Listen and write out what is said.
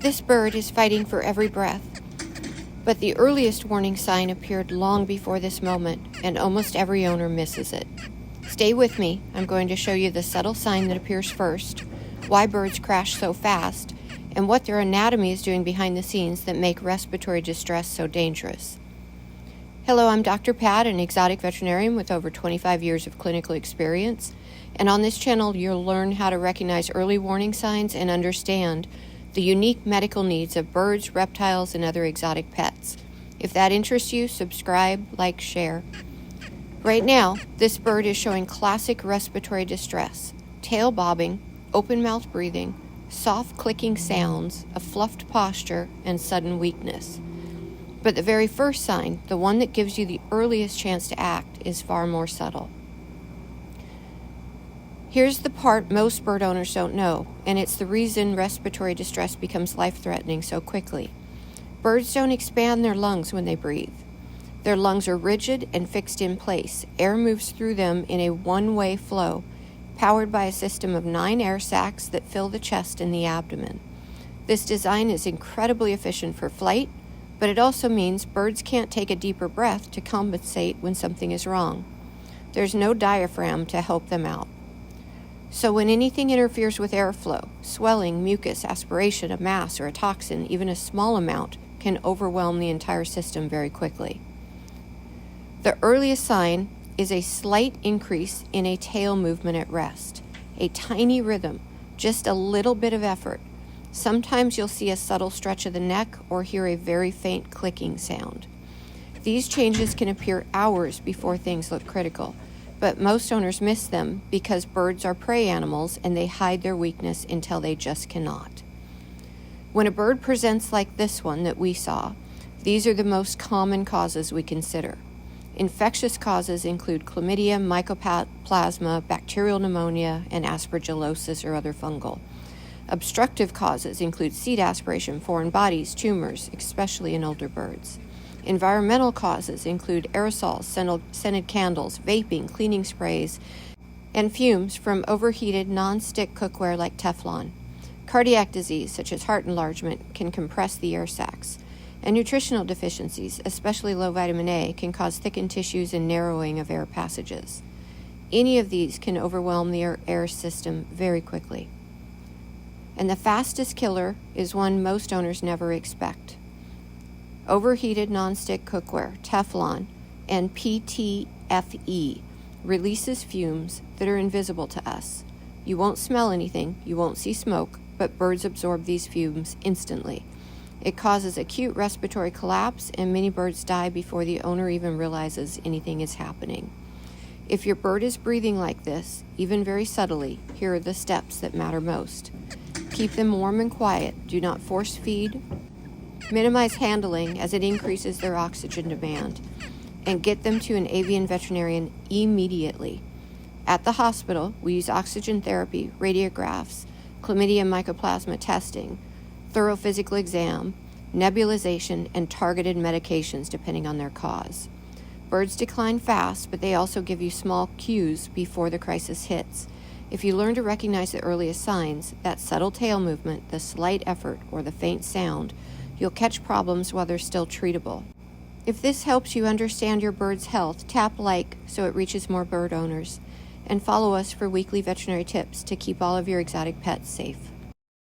This bird is fighting for every breath, but the earliest warning sign appeared long before this moment, and almost every owner misses it. Stay with me. I'm going to show you the subtle sign that appears first, why birds crash so fast, and what their anatomy is doing behind the scenes that make respiratory distress so dangerous. Hello, I'm Dr. Pat, an exotic veterinarian with over 25 years of clinical experience, and on this channel you'll learn how to recognize early warning signs and understand the unique medical needs of birds, reptiles, and other exotic pets. If that interests you, subscribe, like, share. Right now, this bird is showing classic respiratory distress: tail bobbing, open mouth breathing, soft clicking sounds, a fluffed posture, and sudden weakness. But the very first sign, the one that gives you the earliest chance to act, is far more subtle. Here's the part most bird owners don't know, and it's the reason respiratory distress becomes life-threatening so quickly. Birds don't expand their lungs when they breathe. Their lungs are rigid and fixed in place. Air moves through them in a one-way flow, powered by a system of 9 air sacs that fill the chest and the abdomen. This design is incredibly efficient for flight, but it also means birds can't take a deeper breath to compensate when something is wrong. There's no diaphragm to help them out. So when anything interferes with airflow, swelling, mucus, aspiration, a mass, or a toxin, even a small amount, can overwhelm the entire system very quickly. The earliest sign is a slight increase in a tail movement at rest, a tiny rhythm, just a little bit of effort. Sometimes you'll see a subtle stretch of the neck or hear a very faint clicking sound. These changes can appear hours before things look critical, but most owners miss them because birds are prey animals and they hide their weakness until they just cannot. When a bird presents like this one that we saw, these are the most common causes we consider. Infectious causes include chlamydia, mycoplasma, bacterial pneumonia, and aspergillosis or other fungal. Obstructive causes include seed aspiration, foreign bodies, tumors, especially in older birds. Environmental causes include aerosols, scented candles, vaping, cleaning sprays, and fumes from overheated non-stick cookware like Teflon. Cardiac disease, such as heart enlargement, can compress the air sacs. And nutritional deficiencies, especially low vitamin A, can cause thickened tissues and narrowing of air passages. Any of these can overwhelm the air system very quickly. And the fastest killer is one most owners never expect. Overheated nonstick cookware, Teflon, and PTFE releases fumes that are invisible to us. You won't smell anything, you won't see smoke, but birds absorb these fumes instantly. It causes acute respiratory collapse, and many birds die before the owner even realizes anything is happening. If your bird is breathing like this, even very subtly, here are the steps that matter most. Keep them warm and quiet. Do not force feed. Minimize handling as it increases their oxygen demand. And get them to an avian veterinarian immediately. At the hospital, we use oxygen therapy, radiographs, chlamydia and mycoplasma testing, thorough physical exam, nebulization, and targeted medications depending on their cause. Birds decline fast, but they also give you small cues before the crisis hits. If you learn to recognize the earliest signs, that subtle tail movement, the slight effort, or the faint sound, you'll catch problems while they're still treatable. If this helps you understand your bird's health, tap like so it reaches more bird owners, and follow us for weekly veterinary tips to keep all of your exotic pets safe.